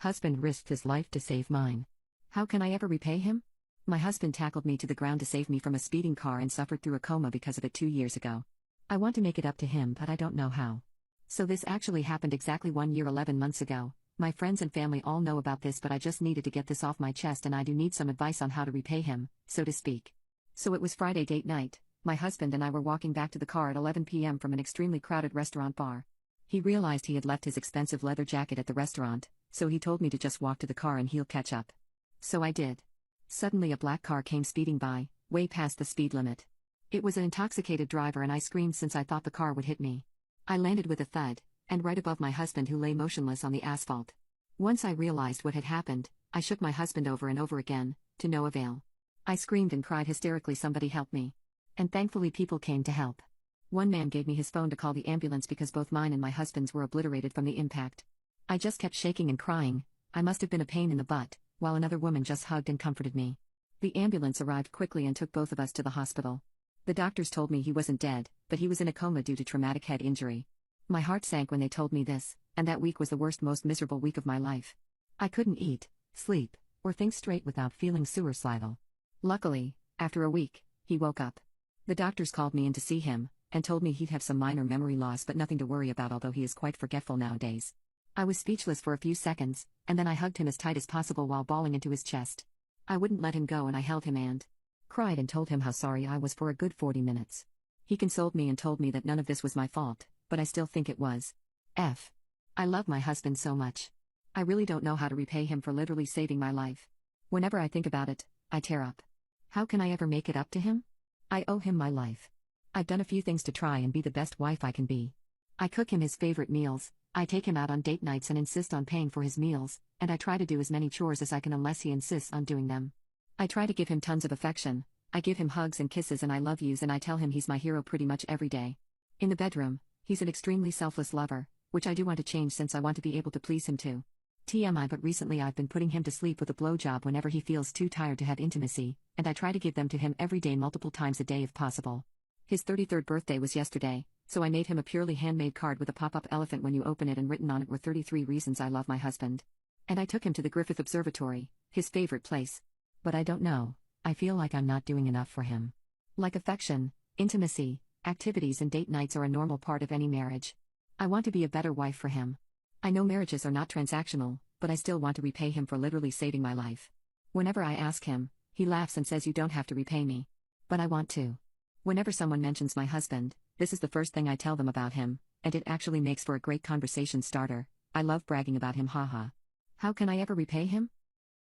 Husband risked his life to save mine. How can I ever repay him? My husband tackled me to the ground to save me from a speeding car and suffered through a coma because of it 2 years ago. I want to make it up to him, but I don't know how. So this actually happened exactly 1 year 11 months ago. My friends and family all know about this, but I just needed to get this off my chest, and I do need some advice on how to repay him, so to speak. So it was Friday date night. My husband and I were walking back to the car at 11 p.m. from an extremely crowded restaurant bar. He realized he had left his expensive leather jacket at the restaurant, so he told me to just walk to the car and he'll catch up. So I did. Suddenly a black car came speeding by, way past the speed limit. It was an intoxicated driver, and I screamed since I thought the car would hit me. I landed with a thud, and right above my husband, who lay motionless on the asphalt. Once I realized what had happened, I shook my husband over and over again, to no avail. I screamed and cried hysterically, "Somebody help me." And thankfully people came to help. One man gave me his phone to call the ambulance because both mine and my husband's were obliterated from the impact. I just kept shaking and crying. I must have been a pain in the butt, while another woman just hugged and comforted me. The ambulance arrived quickly and took both of us to the hospital. The doctors told me he wasn't dead, but he was in a coma due to traumatic head injury. My heart sank when they told me this, and that week was the worst, most miserable week of my life. I couldn't eat, sleep, or think straight without feeling suicidal. Luckily, after a week, he woke up. The doctors called me in to see him, and told me he'd have some minor memory loss but nothing to worry about, although he is quite forgetful nowadays. I was speechless for a few seconds, and then I hugged him as tight as possible while bawling into his chest. I wouldn't let him go, and I held him and cried and told him how sorry I was for a good 40 minutes. He consoled me and told me that none of this was my fault, but I still think it was. I love my husband so much. I really don't know how to repay him for literally saving my life. Whenever I think about it, I tear up. How can I ever make it up to him? I owe him my life. I've done a few things to try and be the best wife I can be. I cook him his favorite meals, I take him out on date nights and insist on paying for his meals, and I try to do as many chores as I can unless he insists on doing them. I try to give him tons of affection. I give him hugs and kisses and I love yous, and I tell him he's my hero pretty much every day. In the bedroom, he's an extremely selfless lover, which I do want to change since I want to be able to please him too. TMI, but recently I've been putting him to sleep with a blowjob whenever he feels too tired to have intimacy, and I try to give them to him every day, multiple times a day if possible. His 33rd birthday was yesterday, so I made him a purely handmade card with a pop-up elephant when you open it, and written on it were 33 reasons I love my husband. And I took him to the Griffith Observatory, his favorite place. But I don't know, I feel like I'm not doing enough for him. Like affection, intimacy, activities and date nights are a normal part of any marriage. I want to be a better wife for him. I know marriages are not transactional, but I still want to repay him for literally saving my life. Whenever I ask him, he laughs and says, "You don't have to repay me." But I want to. Whenever someone mentions my husband, this is the first thing I tell them about him, and it actually makes for a great conversation starter. I love bragging about him, haha. How can I ever repay him?